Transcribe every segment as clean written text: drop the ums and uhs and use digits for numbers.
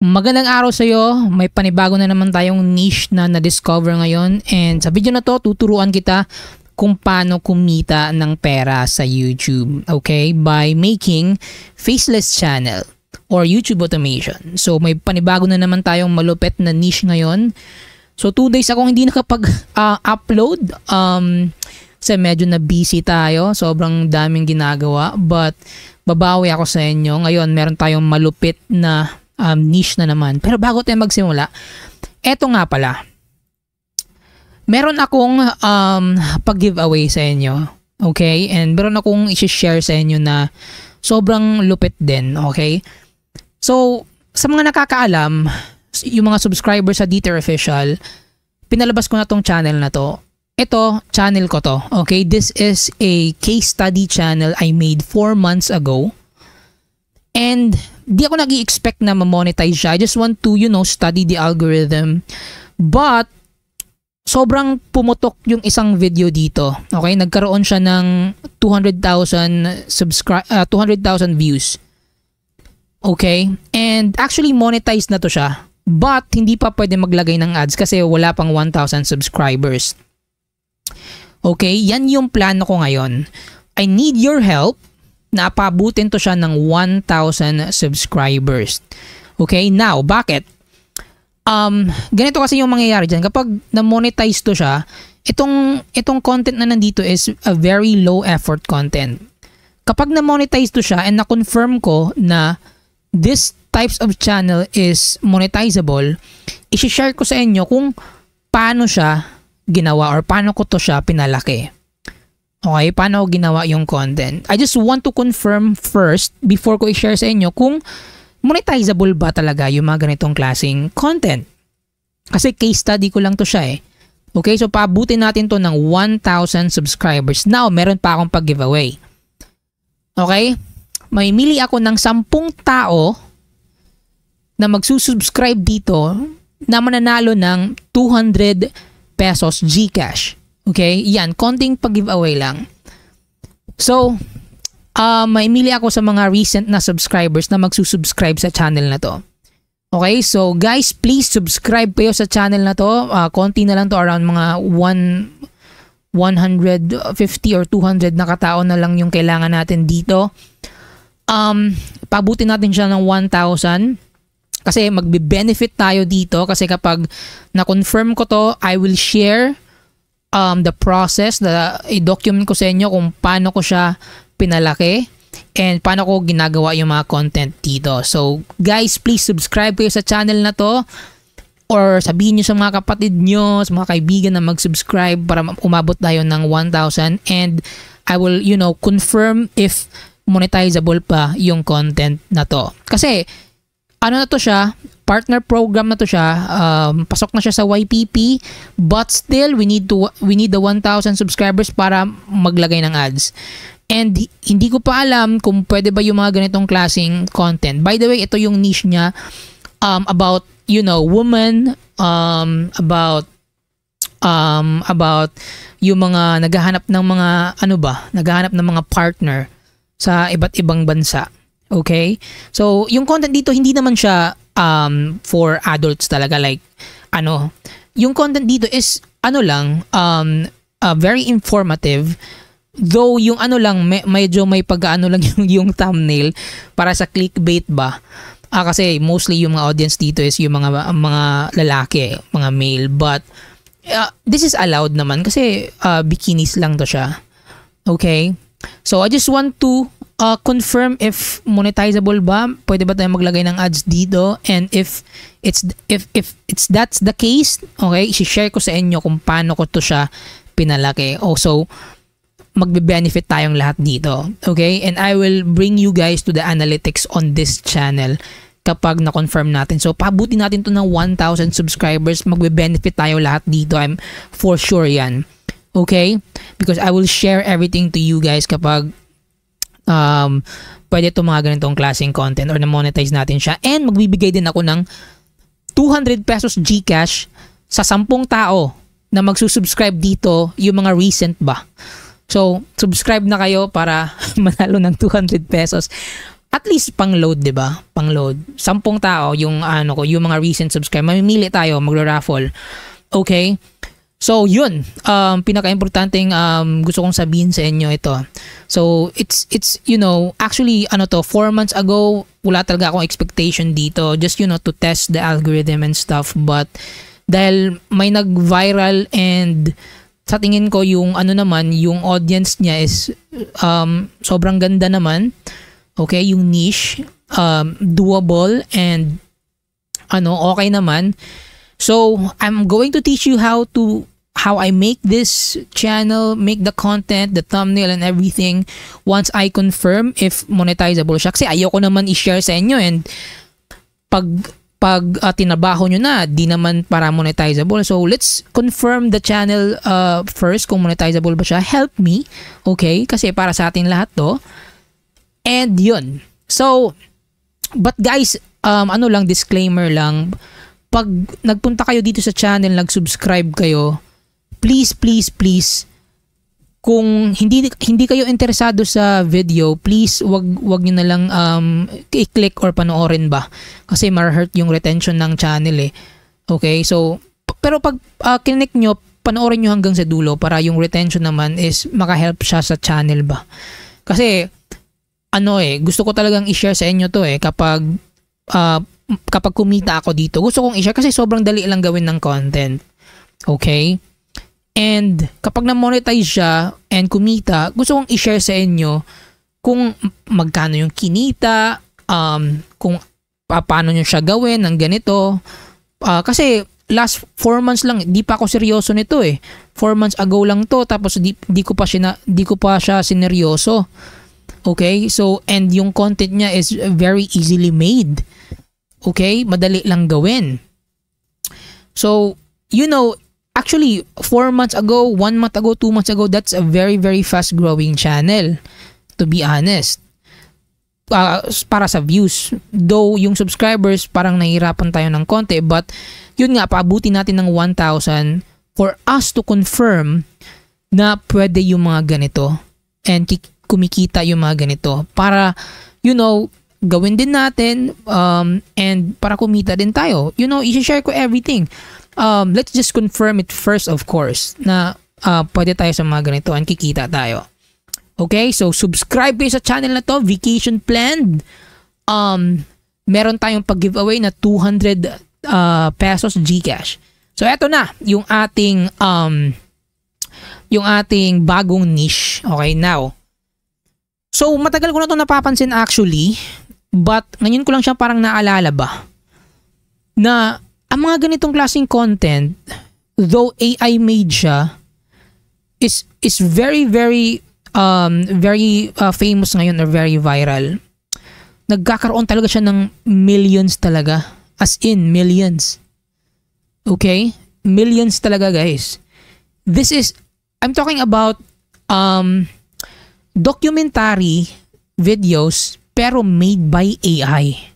Magandang araw sa iyo. May panibago na naman tayong niche na na-discover ngayon, and sa video na to tuturuan kita kung paano kumita ng pera sa YouTube, okay? By making faceless channel or YouTube automation. So may panibago na naman tayong malupit na niche ngayon. So 2 days akong hindi nakapag-upload kasi medyo na busy tayo. Sobrang daming ginagawa, but babawi ako sa inyo. Ngayon meron tayong malupit na niche na naman. Pero bago tayo magsimula, eto nga pala. Meron akong pag-giveaway sa inyo. Okay? And meron akong i-share sa inyo na sobrang lupit din. Okay? So, sa mga nakakaalam, yung mga subscribers sa Dieter Official, pinalabas ko na tong channel na to. Ito, channel ko to. Okay? This is a case study channel I made 4 months ago. And di ako nag-i-expect na ma-monetize siya. I just want to, study the algorithm. But, sobrang pumutok yung isang video dito. Okay? Nagkaroon siya ng 200,000 views. Okay? And actually, monetized na to siya. But, hindi pa pwede maglagay ng ads kasi wala pang 1,000 subscribers. Okay? Yan yung plano ko ngayon. I need your help na pabutin to siya ng 1,000 subscribers. Okay? Now, bakit? Ganito kasi yung mangyayari dyan. Kapag na-monetize to siya, itong content na nandito is a very low effort content. Kapag na-monetize to siya and na-confirm ko na this types of channel is monetizable, i-share ko sa inyo kung paano siya ginawa or paano ko to siya pinalaki. Okay, paano ko ginawa yung content. I just want to confirm first before ko i-share sa inyo kung monetizable ba talaga yung mga ganitong klaseng content. Kasi case study ko lang to siya eh. Okay, so pabutin natin to ng 1,000 subscribers. Now, meron pa akong pag-giveaway. Okay, may mili ako ng 10 tao na magsusubscribe dito na mananalo ng 200 pesos GCash. Okay? Yan, konting pag-giveaway lang. So, maimili ako sa mga recent na subscribers na magsusubscribe sa channel na to. Okay? So, guys, please subscribe kayo sa channel na to. Konti na lang to, around mga 150 or 200 na katao na lang yung kailangan natin dito. Pabutin natin siya ng 1,000 kasi magbe-benefit tayo dito kasi kapag na-confirm ko to, I will share the process, i-document ko sa inyo kung paano ko siya pinalaki and paano ko ginagawa yung mga content dito. So, guys, please subscribe kayo sa channel na to or sabihin nyo sa mga kapatid nyo, sa mga kaibigan na mag-subscribe para umabot tayo ng 1,000 and I will, confirm if monetizable pa yung content na to. Kasi, ano na to siya, partner program na to siya, pasok na siya sa YPP, but still we need the 1,000 subscribers para maglagay ng ads. And hindi ko pa alam kung pwede ba yung mga ganitong klaseng content. By the way, ito yung niche niya about women, about yung mga naghahanap ng mga partner sa iba't ibang bansa. Okay? So, yung content dito hindi naman siya for adults talaga, like yung content dito is very informative, though yung medyo may pag-ano lang yung thumbnail para sa clickbait ba, kasi mostly yung mga audience dito is yung mga lalaki, mga male, but this is allowed naman kasi bikinis lang to siya. Okay, so I just want to confirm if monetizable ba, pwede ba tayo maglagay ng ads dito, and if that's the case, okay, i-share ko sa inyo kung paano ko to siya pinalaki. Also, magbe-benefit tayong lahat dito. Okay? And I will bring you guys to the analytics on this channel kapag na-confirm natin. So, pabuti natin to ng 1,000 subscribers, magbe-benefit tayo lahat dito. I'm for sure yan. Okay? Because I will share everything to you guys kapag pwede itong mga ganitong klaseng content or na-monetize natin siya. And magbibigay din ako ng 200 pesos GCash sa 10 tao na magsusubscribe dito, yung mga recent ba. So, subscribe na kayo para manalo ng 200 pesos. at least pang-load, 'di ba? Pang-load. 10 tao yung yung mga recent subscribe. Mamimili tayo, magro-raffle. Okay? So, yun. Pinaka-importanteng gusto kong sabihin sa inyo ito. So, it's actually 4 months ago, wala talaga akong expectation dito. Just, to test the algorithm and stuff. But, dahil may nag-viral and sa tingin ko yung yung audience niya is sobrang ganda naman. Okay, yung niche, doable and okay naman. So, I'm going to teach you how I make this channel, make the content, the thumbnail and everything once I confirm if monetizable siya. Kasi ayoko naman i-share sa inyo and pag tinabaho nyo na, di naman para monetizable. So, let's confirm the channel first kung monetizable ba siya. Help me, okay? Kasi para sa atin lahat to. And yun. So, but guys, disclaimer lang. Pag nagpunta kayo dito sa channel, nag-subscribe kayo, please, kung hindi kayo interesado sa video, please wag niyo na lang i-click or panoorin ba. Kasi ma-hurt yung retention ng channel eh. Okay? So, pero pag kinick nyo, panoorin nyo hanggang sa dulo para yung retention naman is maka-help siya sa channel ba. Kasi, gusto ko talagang i-share sa inyo to kapag kumita ako dito. Gusto kong i-share kasi sobrang dali lang gawin ng content. Okay? And kapag na-monetize siya and kumita, gusto kong i-share sa inyo kung magkano yung kinita, kung paano nyo siya gawin ng ganito. Kasi last 4 months lang, di pa ako seryoso nito eh. 4 months ago lang to, tapos di ko pa siya sineryoso. Okay? So, and yung content niya is very easily made. Okay? Madali lang gawin. So, actually, 4 months ago, 1 month ago, 2 months ago, that's a very, very fast-growing channel. To be honest. Para sa views. Though, yung subscribers, parang nahihirapan tayo ng konti. But, yun nga, paabuti natin ng 1,000 for us to confirm na pwede yung mga ganito. And kumikita yung mga ganito para gawin din natin and para kumita din tayo. I-share ko everything. Let's just confirm it first, of course, na pwede tayo sa mga ganito and kikita tayo. Okay, so subscribe kayo sa channel na to, Vacation Planned. Meron tayong pag-giveaway na 200 pesos GCash. So eto na yung ating bagong niche. Okay, now. So, matagal ko na ito napapansin actually, but ngayon ko lang siya parang naalala ba, na ang mga ganitong klaseng content, though AI made siya, is very, very, very famous ngayon or very viral. Nagkakaroon talaga siya ng millions talaga. As in, millions. Okay? Millions talaga, guys. I'm talking about, documentary videos pero made by AI.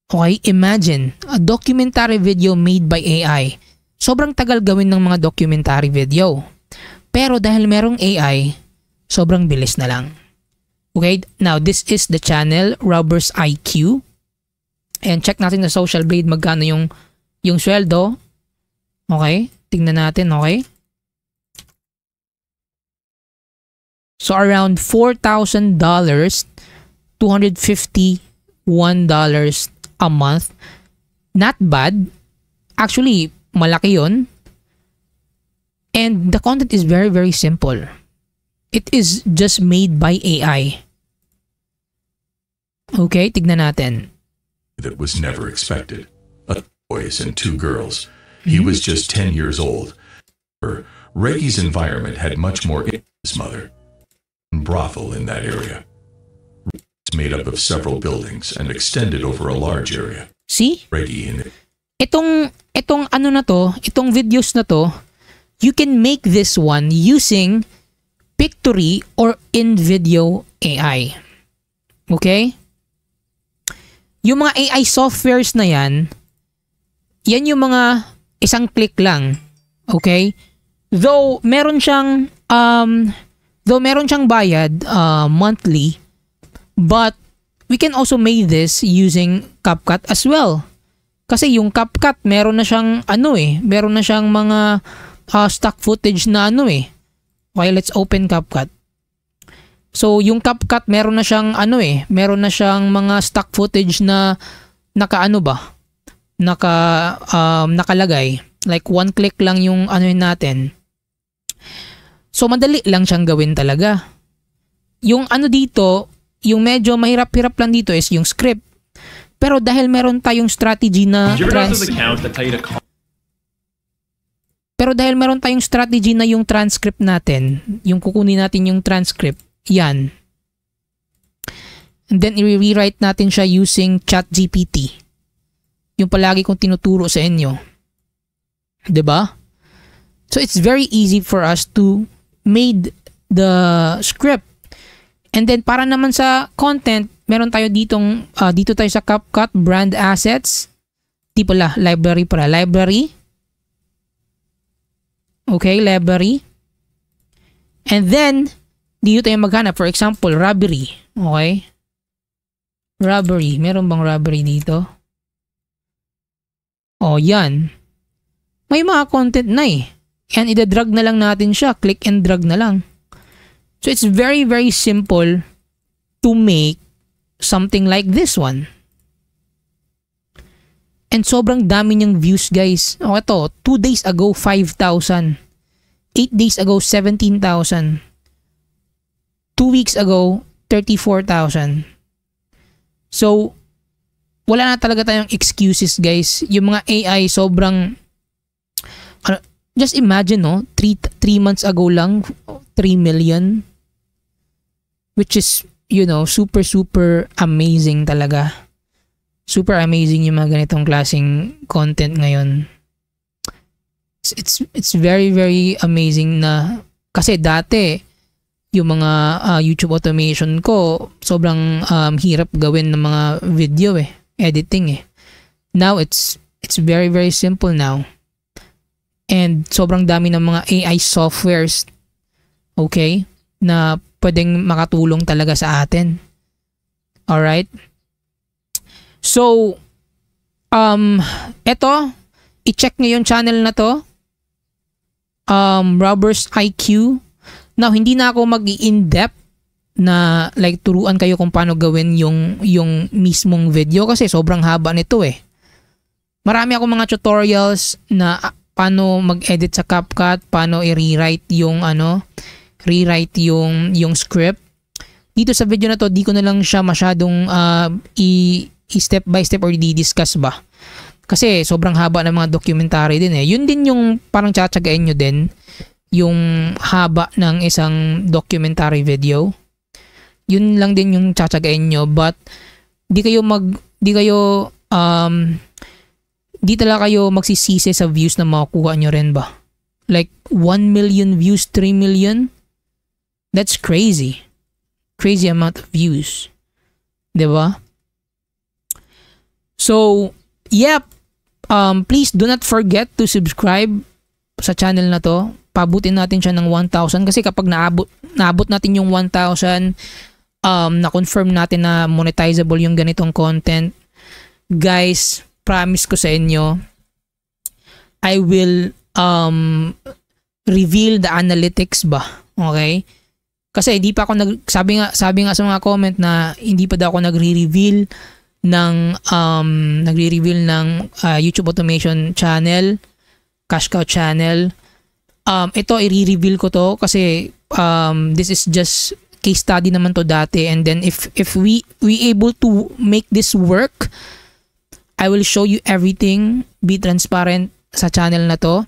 Okay, imagine a documentary video made by AI. Sobrang tagal gawin ng mga documentary video. Pero dahil merong AI, sobrang bilis na lang. Okay, now this is the channel Robbers IQ. And check natin sa Social Blade magkano yung sweldo. Okay, tingnan natin, okay? So around $4,000, $251 a month. Not bad. Actually, malaki yun. And the content is very, very simple. It is just made by AI. Okay, tignan natin. That was never expected. A boys and 2 girls. He was just 10 years old. Reggie's environment had much more in his mother. Brothel in that area. It's made up of several buildings and extended over a large area. See? Reggie in it. Itong videos na to, you can make this one using Pictory or InVideo AI. Okay? Yung mga AI softwares na yan yung mga isang click lang. Okay? Though meron siyang bayad monthly, But we can also make this using CapCut as well. Kasi yung CapCut, meron na siyang meron na siyang mga stock footage na Okay, let's open CapCut. So yung CapCut, meron na siyang meron na siyang mga stock footage na nakalagay. Like one click lang yung natin. So madali lang siyang gawin talaga. Yung dito, yung medyo mahirap-hirap lang dito is yung script. Pero dahil meron tayong strategy na yung transcript natin, yung kukunin natin yung transcript, yan. And then i-rewrite natin siya using ChatGPT. Yung palagi kong tinuturo sa inyo. 'Di ba? So it's very easy for us to made the script. And then para naman sa content, meron tayo dito tayo sa CapCut brand assets. Library. Okay, library. And then dito tayo maghanap, for example, robbery. Okay? Robbery. Meron bang robbery dito? Oh, yan. May mga content na And ida-drag na lang natin siya. Click and drag na lang. So it's very, very simple to make something like this one. And sobrang dami niyang views, guys. O ito, 2 days ago, 5,000. 8 days ago, 17,000. 2 weeks ago, 34,000. So, wala na talaga tayong excuses, guys. Yung mga AI, sobrang... just imagine, 3 months ago lang, 3 million. Which is, super, super amazing talaga. Super amazing yung mga ganitong klaseng content ngayon. It's very, very amazing na, kasi dati, yung mga YouTube automation ko, sobrang hirap gawin ng mga video editing Now, it's very, very simple now. And sobrang dami ng mga AI softwares, okay, na pwedeng makatulong talaga sa atin. Alright? So, eto, i-check nyo yung channel na to. Robbers IQ. Now, hindi na ako mag-i-in-depth na like turuan kayo kung paano gawin yung mismong video kasi sobrang haba nito Marami akong mga tutorials na paano mag-edit sa CapCut, paano i-rewrite yung script. Dito sa video na to, di ko na lang siya masyadong i-step by step or di-discuss ba. Kasi sobrang haba ng mga documentary din Yun din yung parang tsatsagain nyo din, yung haba ng isang documentary video. Yun lang din yung tsatsagain nyo, but di talaga kayo magsisisi sa views na makukuha nyo rin ba. Like 1 million views, 3 million? That's crazy. Crazy amount of views. Diba? So, yep. Please do not forget to subscribe sa channel na to. Pabutin natin siya ng 1,000 kasi kapag naabot natin yung 1,000, na-confirm natin na monetizable yung ganitong content. Guys, promise ko sa inyo, I will reveal the analytics ba. Okay? Kasi hindi pa ako sabi nga sa mga comment na hindi pa daw ako nagre-reveal ng YouTube automation channel, cash cow channel. Ito i-reveal ko to kasi this is just case study naman to dati, and then if we able to make this work, I will show you everything. Be transparent sa channel na to.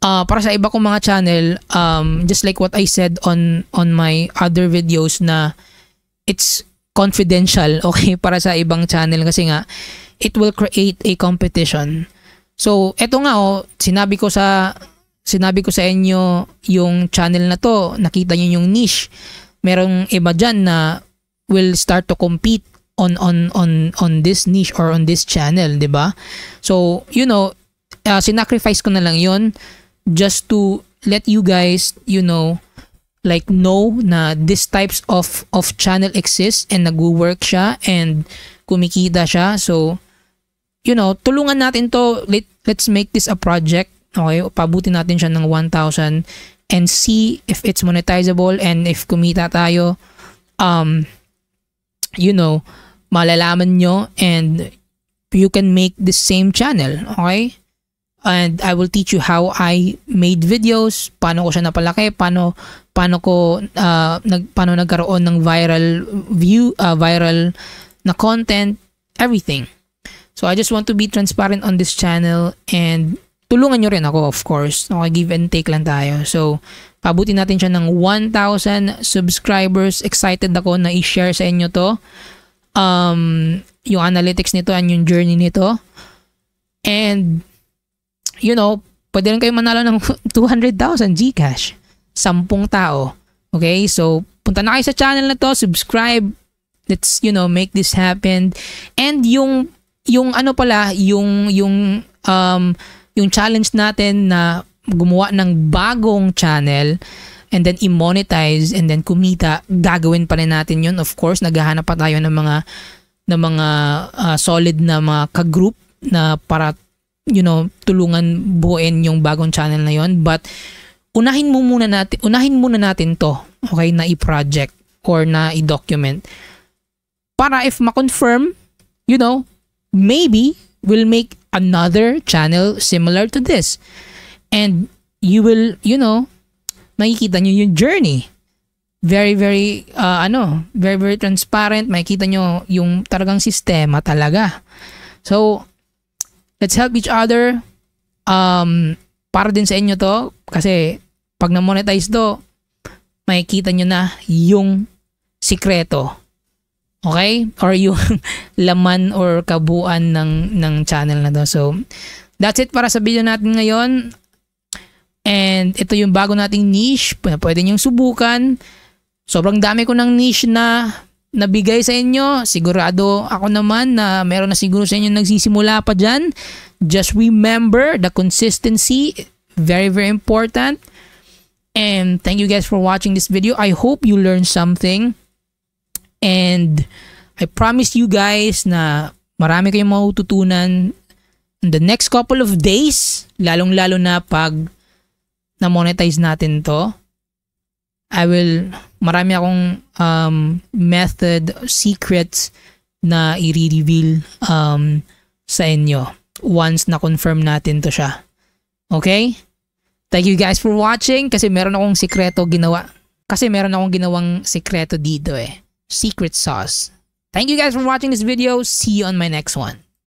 Para sa iba kong mga channel, just like what I said on my other videos na it's confidential, okay, para sa ibang channel kasi nga it will create a competition. So, eto nga sinabi ko sa inyo yung channel na to, nakita niyo yung niche. Merong iba dyan na will start to compete on this niche or on this channel, 'di ba? So, sinacrifice ko na lang 'yon just to let you guys, know na this types of channel exists and nagwo-work siya and kumikita siya. So, tulungan natin to. Let's make this a project. Okay, pabutin natin siya ng 1,000 and see if it's monetizable, and if kumita tayo, malalaman nyo, and you can make the same channel. Okay? And I will teach you how I made videos, paano ko siya napalaki, paano nagkaroon ng viral na content, everything. So I just want to be transparent on this channel, and tulungan nyo rin ako, of course. Okay, give and take lang tayo. So pabutin natin siya ng 1,000 subscribers. Excited ako na i-share sa inyo to. Yung analytics nito and yung journey nito. And pwede rin kayo manalo ng 200,000 Gcash. 10 tao. Okay? So, punta na kayo sa channel na to, subscribe. Let's, make this happen. And yung challenge natin na gumawa ng bagong channel and then i-monetize and then kumita, gagawin pa rin natin yun. Of course, naghahanap pa tayo ng mga solid na mga ka-group na para tulungan buuin yung bagong channel na yon. But unahin muna natin to, okay, na i-project or na i-document para if ma-confirm, maybe we'll make another channel similar to this, and you will, makikita nyo yung journey. Very, very very, very transparent. Makikita nyo yung talagang sistema talaga. So let's help each other. Para din sa inyo to, kasi pag na-monetize to, makikita nyo na yung sikreto. Okay? Or yung laman or kabuuan ng channel na to. So, that's it para sa video natin ngayon. And ito yung bago nating niche. Pwede nyong subukan. Sobrang dami ko ng niche na nabigay sa inyo. Sigurado ako naman na meron na siguro sa inyo nagsisimula pa dyan. Just remember the consistency. Very, very important. And thank you guys for watching this video. I hope you learned something. And I promise you guys na marami kayong matututunan in the next couple of days. Lalong-lalo na pag na-monetize natin to. Marami akong method, secrets na i-reveal sa inyo once na-confirm natin to siya. Okay? Thank you guys for watching kasi meron akong ginawang sikreto dito eh. Secret sauce. Thank you guys for watching this video. See you on my next one.